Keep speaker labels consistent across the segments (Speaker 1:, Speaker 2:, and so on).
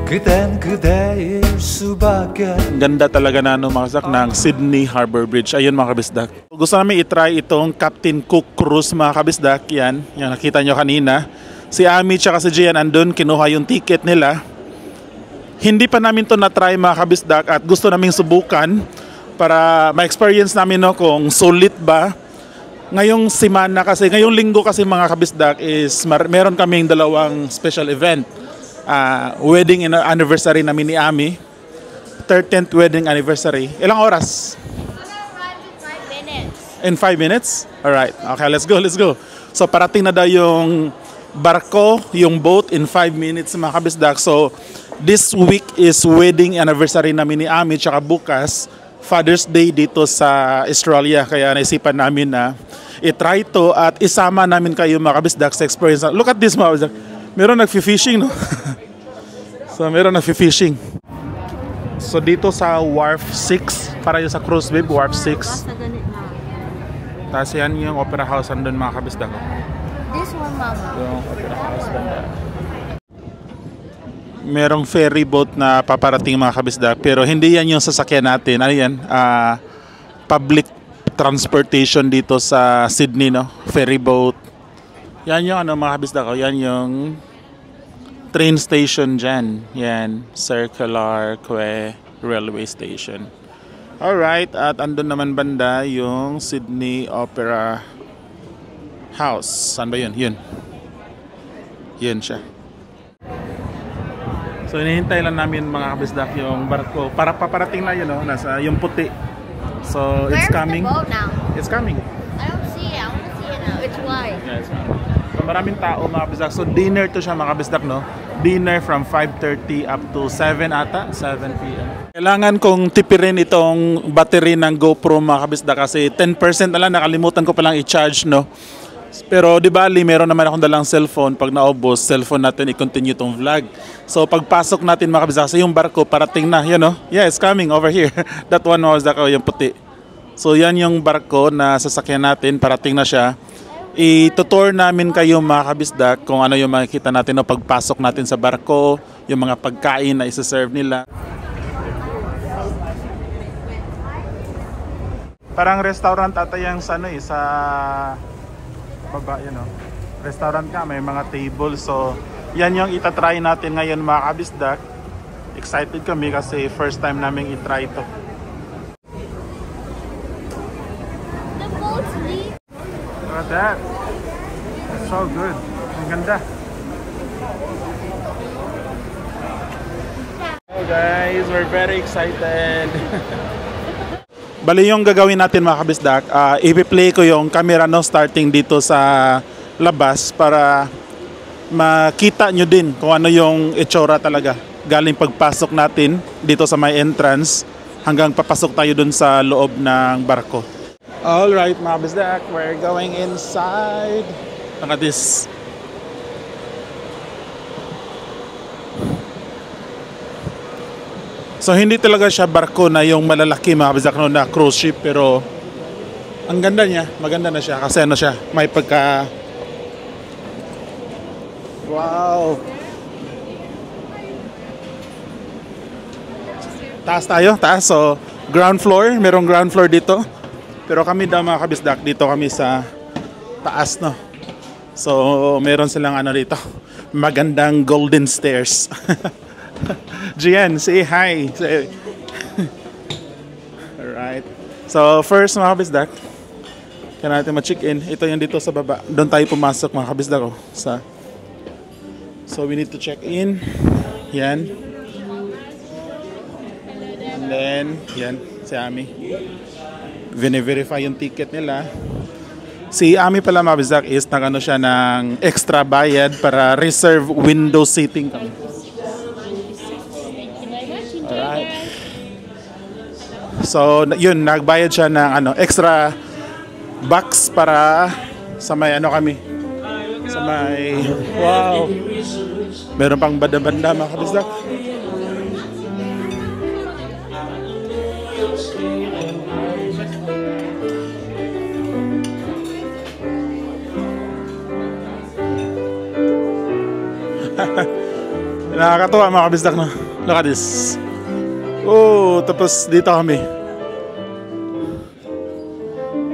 Speaker 1: 그댄 그대일 수밖에.
Speaker 2: Ganda talaga na mga kabisdak ng Sydney Harbour Bridge. Ayun mga kabisdak. Gusto namin itry itong Captain Cook Cruise mga kabisdak. Yan, yung nakita nyo kanina. Si Ami tsaka si Gian andun, kinuha yung ticket nila. Hindi pa namin to na-try mga kabisdak at gusto naming subukan para ma-experience namin no, kung sulit ba. Ngayong semana kasi, ngayong linggo kasi mga kabisdak is meron kaming dalawang special event. Wedding anniversary namin ni Ami. 13th wedding anniversary. Ilang oras? In 5 minutes? Alright. Okay, let's go, let's go. So parating na daw yung barko, yung boat in 5 minutes mga kabisdak. So this week is wedding anniversary namin ni Ami. Tsaka bukas, Father's Day dito sa Australia. Kaya naisipan namin na i-try to at isama namin kayo mga kabisdak sa experience. Look at this mga kabisdak. Meron nag-fishing, no? So, meron nag-fishing. So, dito sa Wharf 6, para yung sa cruise, babe, Wharf 6. Tapos yan yung opera house andun mga kabisdak.
Speaker 3: This one, mama.
Speaker 2: Yung opera house banda. Merong ferry boat na paparating mga kabisdak, pero hindi yan yung sasakyan natin. Ano yan? Public transportation dito sa Sydney, no? Ferry boat. Yan yung ano mga kabisdak ko, yan yung train station dyan. Yan, Circular Quay Railway Station. Alright, at andun naman banda yung Sydney Opera House. Saan ba yun? Yun. Yun siya. So hinihintay lang namin mga kabisdak yung barko. Para paparating na yun, no? Nasa yung puti. So it's coming.
Speaker 3: Where's the boat now?
Speaker 2: It's coming.
Speaker 3: I don't see it. I want to see it now. It's wide.
Speaker 2: Yeah, it's coming. So maraming tao mga kabisdak. So dinner to siya mga kabisdak, no? Dinner from 5:30 up to 7 ata, 7 p.m. Kailangan kong tipirin itong battery ng GoPro mga kabisdak kasi 10% na lang, nakalimutan ko palang i-charge, no? Pero di bali, meron naman akong dalang cellphone. Pag naubos, cellphone natin i-continue itong vlog. So pagpasok natin mga kabisdak, kasi yung barko parating na, yan, no? Yeah, it's coming over here. That one was yung puti. So yan yung barko na sasakyan natin, parating na siya. I-tutor namin kayo mga kabisdak kung ano yung makikita natin no, pagpasok natin sa barko, yung mga pagkain na isa-serve nila. Parang restaurant ata yung sa baba, yun, no? Restaurant ka, may mga table. So yan yung itatry natin ngayon mga kabisdak. Excited kami kasi first time namin itry ito. Look at that. It's so good. Ang ganda. Hello guys, we're very excited. Bali yung gagawin natin mga kabisdak, i-play ko yung camera no, starting dito sa labas para makita nyo din kung ano yung itsura talaga. Galing pagpasok natin dito sa may entrance hanggang papasok tayo dun sa loob ng barko. Alright mga bisdak, we're going inside. Look at this. So hindi talaga siya barko na yung malalaki mga bisdak no, na cruise ship, pero ang ganda niya, maganda na siya kasi ano siya, may pagka wow. Taas tayo, taas. So ground floor, merong ground floor dito. Pero kami daw mga kabisdak, dito kami sa taas, no. So meron silang ano dito, magandang golden stairs. Gian, say hi. Alright. So first mga kabisdak, kaya natin ma-check in. Ito yung dito sa baba. Doon tayo pumasok mga kabisdak ko. So we need to check in. Yan. And then, yan, si Ami. Vine-verify yung ticket nila. Si Ami pala mga kabisdak is nagano siya ng extra bayad para reserve window seating kami. Alright. So yun, nagbayad siya ng ano, extra box para sa may ano kami. Sa may wow. Meron pang banda-banda mga kabisdak. Nakakatuwa mga kabisdak, no? Look at this. Oh, tapos dito kami.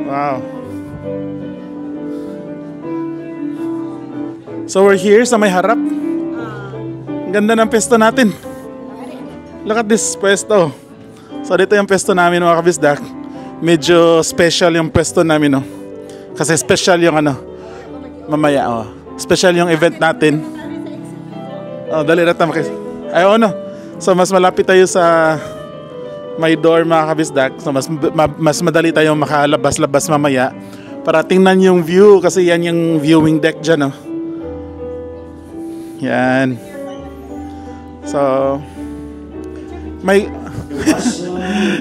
Speaker 2: Wow. So we're here sa may harap. Ang ganda ng pesto natin. Look at this pwesto. So dito yung pwesto namin mga kabisdak. Medyo special yung pwesto namin, no? Kasi special yung ano, mamaya, oh. Special yung event natin. Oh, dali na tayo. Ayaw, no? So mas malapit tayo sa may door mga kabisdak. So mas madali tayong makalabas-labas mamaya para tingnan yung view kasi yan yung viewing deck dyan, no? Yan. So may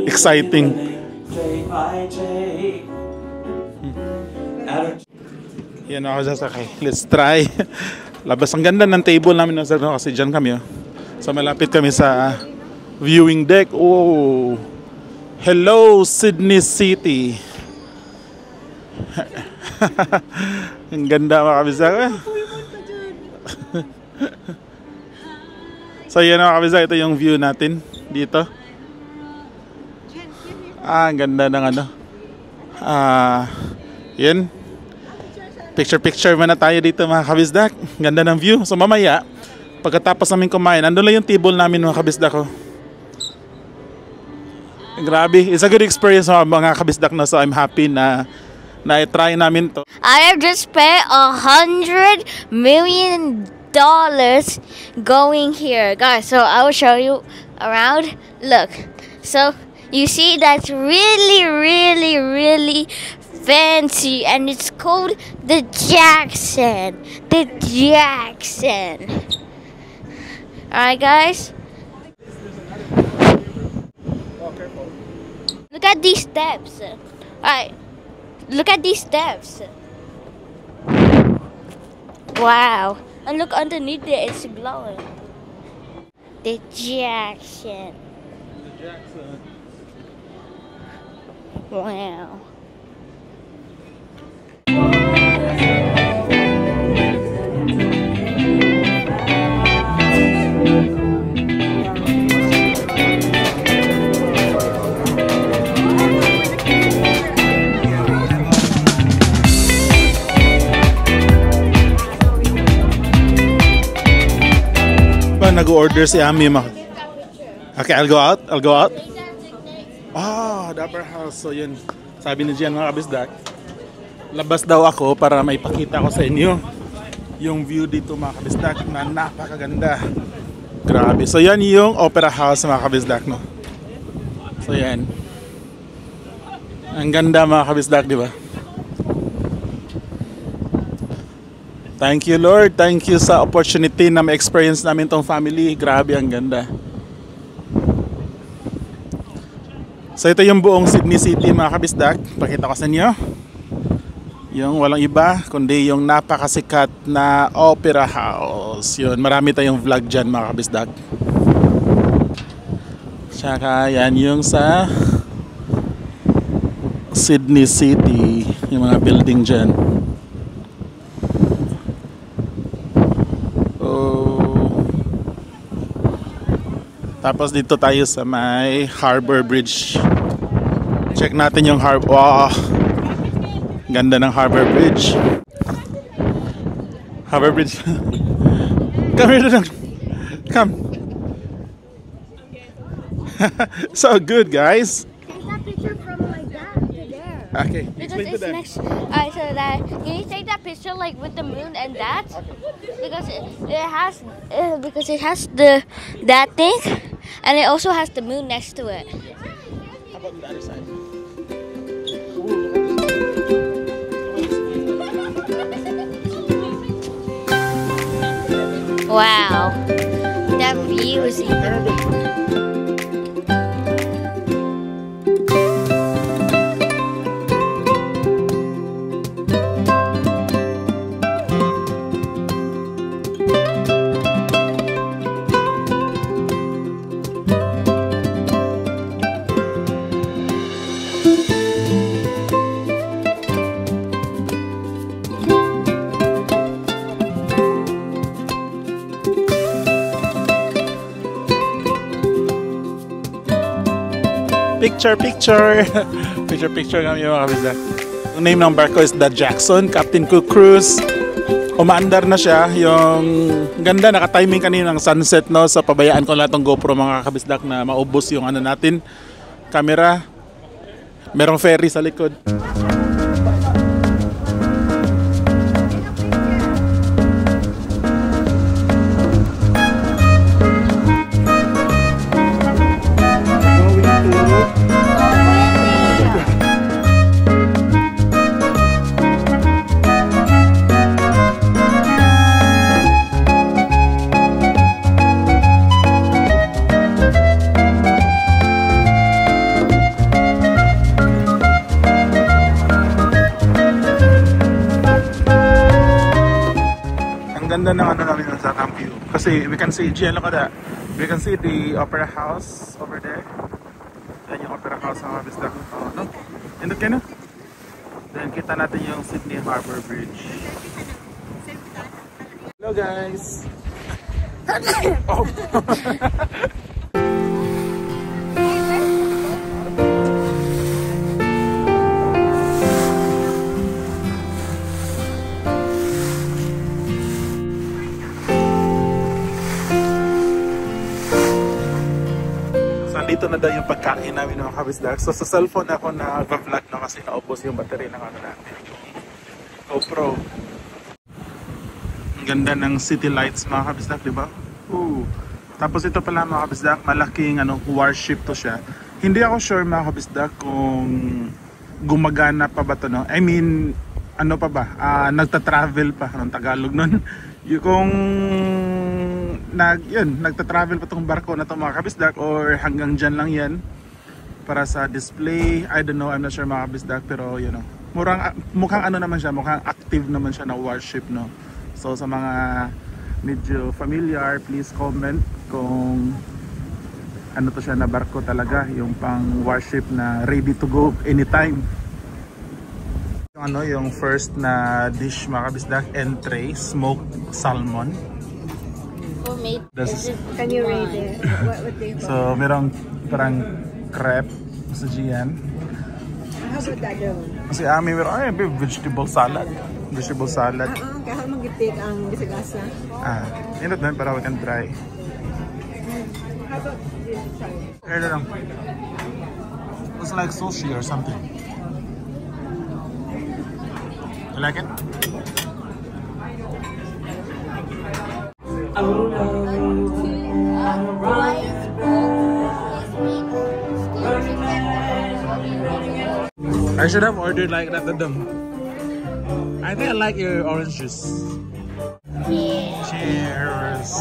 Speaker 2: exciting. Yan ako sasakay. Let's try. Labas. Ang ganda ng table namin kasi dyan kami. Oh. So malapit kami sa viewing deck. Oh. Hello Sydney City. Ang ganda mga kabisdak. So yan mga kabisdak. Ito yung view natin dito. Ang ganda ng ano. Yan. Picture muna tayo dito mga kabisdak. Ganda ng view. So mamaya, pagkatapos namin kumain, andun lang yung table namin mga kabisdak ko. Grabe. It's a good experience mga kabisdak na. So I'm happy na i-try namin to.
Speaker 3: I have just spent $100 million going here, guys. So I will show you around. Look. So you see that's really fancy, and it's called the Jackson. Alright guys, look at these steps. Alright, look at these steps. Wow, and look underneath it, it's glowing. The Jackson. Wow.
Speaker 2: Nag-order si Ami. Okay, I'll go out. Oh, the upper house. So yun, sabi ni Gian mga kabisdak, labas daw ako para maipakita ko sa inyo yung view dito mga kabisdak na napakaganda. Grabe. So yan yung opera house mga kabisdak, no? So yan. Ang ganda mga kabisdak, di ba? Thank you Lord, thank you sa opportunity na ma-experience namin tong family. Grabe, ang ganda. So ito yung buong Sydney City mga kabisdak. Pakita ko sa inyo. Yung walang iba kundi yung napakasikat na opera house. Yun, marami tayong vlog dyan mga kabisdak. Tsaka yan yung sa Sydney City, yung mga building dyan. Tapos dito tayo sa may Harbor Bridge. Check natin yung harbor. Wow! Ganda ng Harbor Bridge. Harbor Bridge. Come here. Come. So good, guys.
Speaker 3: Take that picture from like that to there.
Speaker 2: Okay.
Speaker 3: Because it's next. Alright, so that can you take that picture like with the moon and that? Because it has the that thing, and it also has the moon next to it.
Speaker 2: How about the other side?
Speaker 3: Wow, that view is even.
Speaker 2: Picture! Picture kami mga kabisdak. Yung name ng barko is the Jackson, Captain Cook Cruise. Umaandar na siya. Yung ganda, naka-timing kanina ng sunset, no? So pabayaan ko lahat ng GoPro mga kabisdak na maubos yung ano natin, camera. Merong ferry sa likod. Ganda ng ano namin sa camp view. Kasi we can see, Gian, look at that. We can see the opera house over there. Yan yung opera house ng Bisdak. Oh, no? Indot kayo na? Then kita natin yung Sydney Harbour Bridge. Hello guys! Oh. Dito na daw yung pagkain namin mga kabisdak. So sa cellphone ako na-vlog na kasi naubos yung battery ng ano natin, GoPro. Ang ganda ng city lights mga kabisdak, di ba? Tapos ito pala mga kabisdak, malaking warship to siya. Hindi ako sure mga kabisdak kung gumagana pa ba to, no? I mean, ano pa ba? Nagta-travel pa, anong Tagalog nun? Kung nagta-travel pa tong barko na to mga kabisdak or hanggang dyan lang yan para sa display, I don't know, I'm not sure mga kabisdak, pero you know, mukhang ano naman siya, mukhang active naman siya na warship, no? So sa mga medyo familiar, please comment kung ano to siya na barko talaga, yung pang warship na ready to go anytime. Yung first na dish mga kabisdak, Trese, smoked salmon.
Speaker 3: Homemade.
Speaker 4: Can you read it? What they call?
Speaker 2: So merong parang crepe sa Gian.
Speaker 4: How about that doon?
Speaker 2: Kasi meron vegetable salad. Vegetable salad.
Speaker 4: Kahit magipit ang bisagasa.
Speaker 2: Inot na para we can try.
Speaker 4: How about this side?
Speaker 2: Here lang. It's like sushi or something. You like it? I should have ordered like that to them. I think I like your orange juice. Cheers!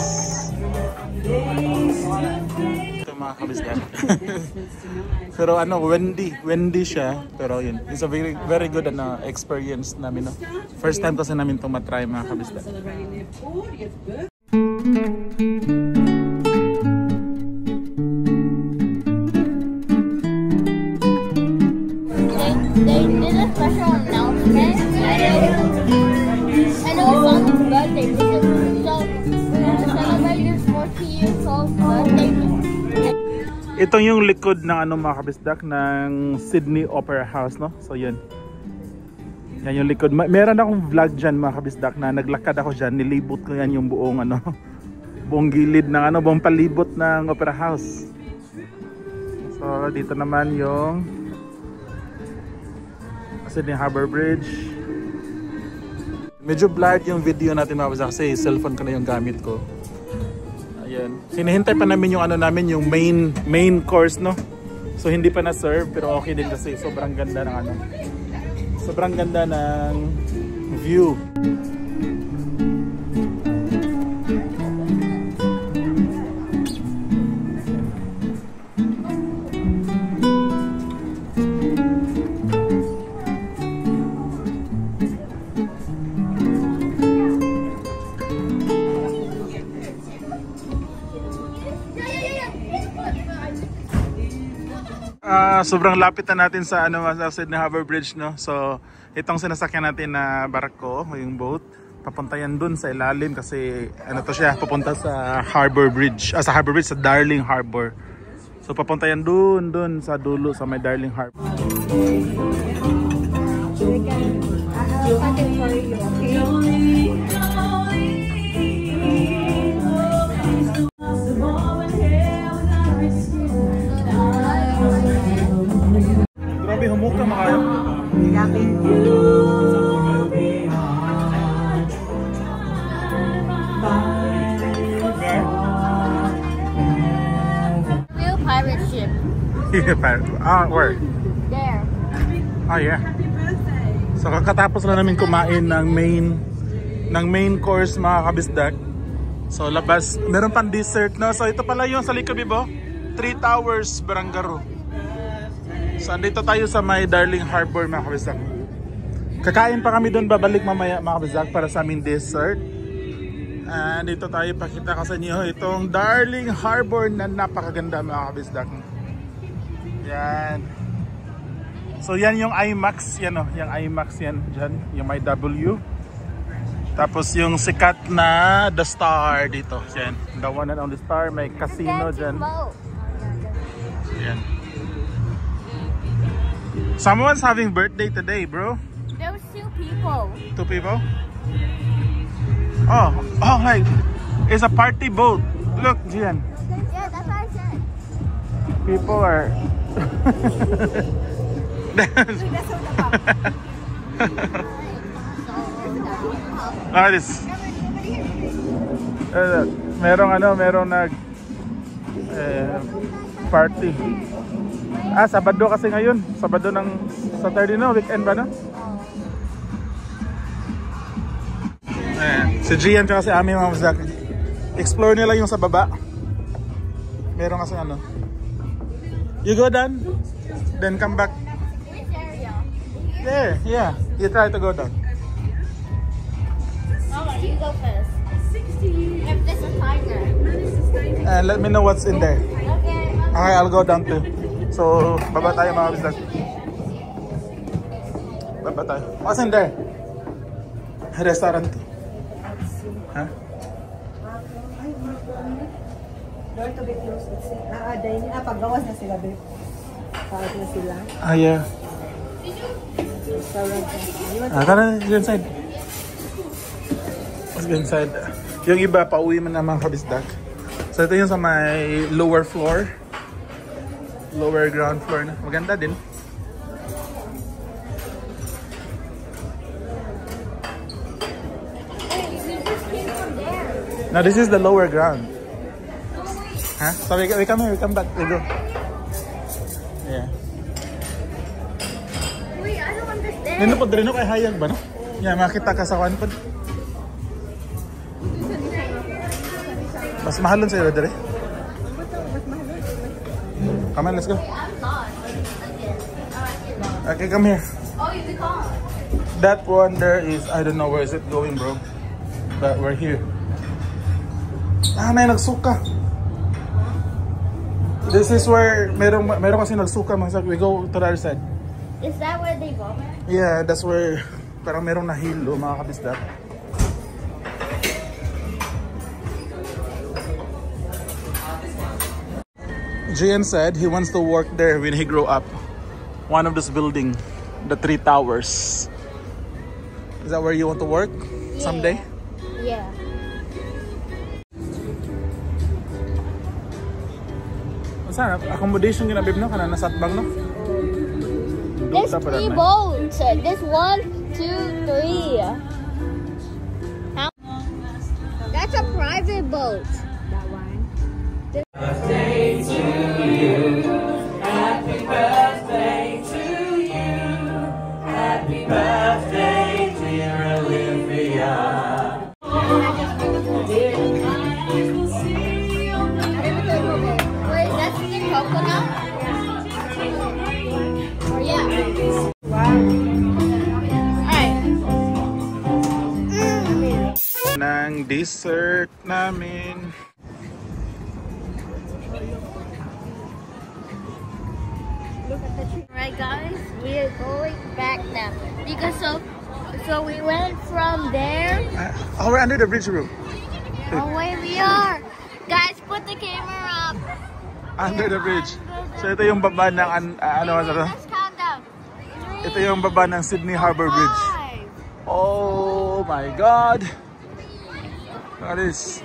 Speaker 2: Ito mga kabisdak. Pero windy siya. Pero yun, it's a very good experience namin. No? First time kasi namin itong matry mga kabisdak.
Speaker 3: They did a special announcement. I know it's on his birthday. So we're gonna celebrate his 40 years old birthday.
Speaker 2: Ito yung likod ng mga kabisdak ng Sydney Opera House, no? So yun. Yan yung likod. Meron akong vlog dyan mga kabisdak na naglakad ako dyan. Nilibot ko yan yung buong buong gilid ng buong palibot ng Opera House. So dito naman yung Sydney Harbour Bridge. Medyo blurred yung video natin mga kabisdak kasi cellphone ko na yung gamit ko. Ayan. Hinihintay pa namin yung yung main course, no? So hindi pa na-serve pero okay din kasi sobrang ganda ng sobrang ganda ng view. Sobrang lapit na natin sa Sydney Harbour Bridge, no? So itong sinasakyan natin na barko, yung boat, papunta yan dun sa ilalim kasi to siya, papunta sa Harbour Bridge, sa Harbour Bridge, sa Darling Harbour. So papunta yan dun sa dulo sa may Darling Harp.
Speaker 4: So we can, I'll pack it for you, okay?
Speaker 2: Grabe, humuka makayo.
Speaker 4: Yakin.
Speaker 3: Real pirate ship.
Speaker 2: Where?
Speaker 3: There.
Speaker 2: Oh yeah. So kakatapos na namin kumain ng main course mga kabisdak. So labas, meron pang dessert no. So ito pala yung sa likod bibo, 3 Towers Barangaro. So andito tayo sa may Darling Harbor mga kabisdak. Kakain pa kami doon, babalik mamaya mga kabisdak para sa aming dessert. And dito tayo pakita ko sa inyo itong Darling Harbor na napakaganda mga kabisdak. Yan. So yan yung IMAX, yan o, yung IMAX yan dyan, yung may W. Tapos yung sikat na The Star dito, yan. The one and only Star, may casino dyan. Yan. Someone's having birthday today, bro.
Speaker 3: There was 2 people.
Speaker 2: 2 people? Oh, like, it's a party boat. Look, Gian.
Speaker 3: Yeah, that's what I said.
Speaker 2: People are... this. Merong nag party. Sabado kasi ngayon. Sabado ng Saturday no, weekend ba no? Si Gian kasi amin mga Bizdak. Explore nila yung sa baba. Meron kasi ano. You go down, then come back.
Speaker 3: Which area?
Speaker 2: There, yeah. You try to go down.
Speaker 3: Alright, you go first. If there's a tiger.
Speaker 2: And let me know what's in there.
Speaker 3: Okay.
Speaker 2: Okay, I'll go down too. So, baba tayo mga Bizdak. Baba tayo. What's in there? Restaurant. Huh?
Speaker 4: Door to be closed. Dining. Paggawas na sila, babe. Paggawas na sila.
Speaker 2: Yeah.
Speaker 4: Restaurant.
Speaker 2: Tara, go inside. Let's go inside. Yung iba, pauwi man na mga kabisdak. So ito yung sa may lower floor. Lower ground floor na. Maganda din. No, this is the lower ground. Huh? So we come here, we come back, we go. Yeah.
Speaker 3: Wait, I don't understand.
Speaker 2: Nino po drin kay hayag ba no? Yeah, makita ka sa kwan pod. Mas mahalon sa iyo dire. Come on, let's go. Okay, come here.
Speaker 3: Oh, you become.
Speaker 2: That one there is, I don't know where is it going, bro. But we're here. May nagsuka. This is where meron kasi nagsuka. We go to the other side.
Speaker 3: Is that where they vomit?
Speaker 2: Yeah, that's where parang merong nahilo mga kabisdak. Gian said he wants to work there when he grow up. One of this building, the 3 Towers. Is that where you want to work someday?
Speaker 3: Yeah.
Speaker 2: Saan? Accommodation ginabib no? Kana nasatbang no?
Speaker 3: There's 3 boats. There's 1, 2, 3. That's a private boat.
Speaker 4: That one.
Speaker 1: Birthday to you. Happy birthday to you. Happy birthday, dear Olivia.
Speaker 3: Wait, that's the coconut? Oh, yeah.
Speaker 4: Wow.
Speaker 3: Alright.
Speaker 2: Ng dessert namin.
Speaker 3: Alright guys, we are going back now. Because so we went from there.
Speaker 2: We're under the bridge room.
Speaker 3: Oh wait, we are. Guys, put the camera up.
Speaker 2: Under the bridge. So ito yung baba ng ano ba?
Speaker 3: Let's count down.
Speaker 2: Ito yung baba ng Sydney Harbour Bridge. Oh my God! That is.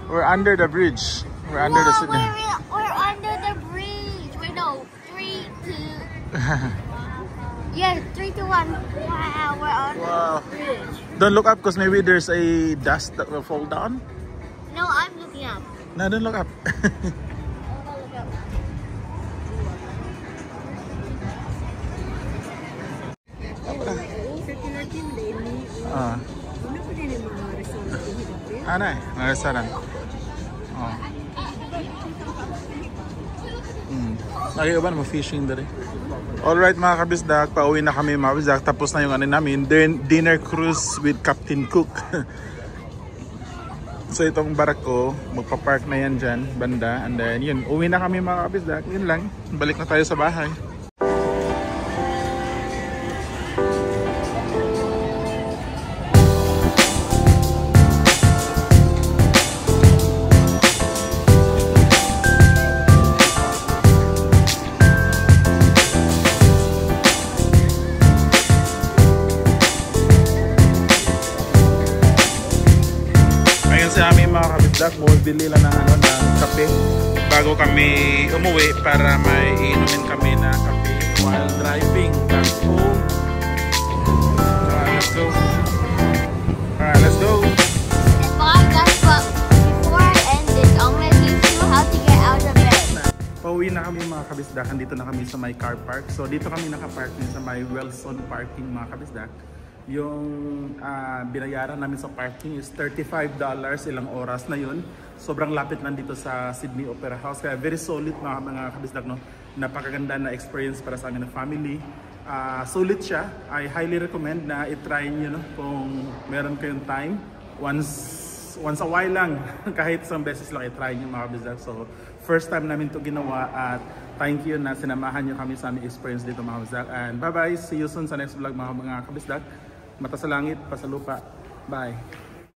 Speaker 2: We're under the bridge. We're under the Sydney.
Speaker 3: We're under the bridge. Wait, no. 3, 2. Yeah, 3, 2, 1. Wow, we're on the bridge.
Speaker 2: Don't look up because maybe there's a dust that will fall down.
Speaker 3: No, I'm looking up.
Speaker 2: No, don't look up. Ano eh, mga restaurant. Oh. Lagi ba naman fishing dali? Alright mga kabisdak, pauwi na kami mga kabisdak. Tapos na yung ano namin, dinner cruise with Captain Cook. So itong barako, magpa-park na yan dyan, banda. And then yun, uwi na kami mga kabisdak. Yun lang, balik na tayo sa bahay. Sa aming mga kabisdak, bumibili lang ng, ng kape bago kami umuwi para may inumin kami na kape while driving back home. Let's go. Alright, let's go.
Speaker 3: Bye guys, but before I end this, I'm gonna teach you how to get out of bed.
Speaker 2: Pauwi na kami mga kabisdak, dito na kami sa may car park. So dito kami nakaparking sa may Wilson parking mga kabisdak. Yung binayaran namin sa parking is $35, ilang oras na yun. Sobrang lapit lang dito sa Sydney Opera House. Kaya very solid mga kabisdak, no? Napakaganda na experience para sa amin na family. Solid siya. I highly recommend na i-try nyo, no? Kung meron kayong time. Once a while lang. Kahit isang beses lang i-try nyo mga kabisdak. So first time namin to ginawa at thank you na sinamahan nyo kami sa aming experience dito mga kabisdak. And bye bye! See you soon sa next vlog mga kabisdak. Mata sa langit, pa sa lupa. Bye!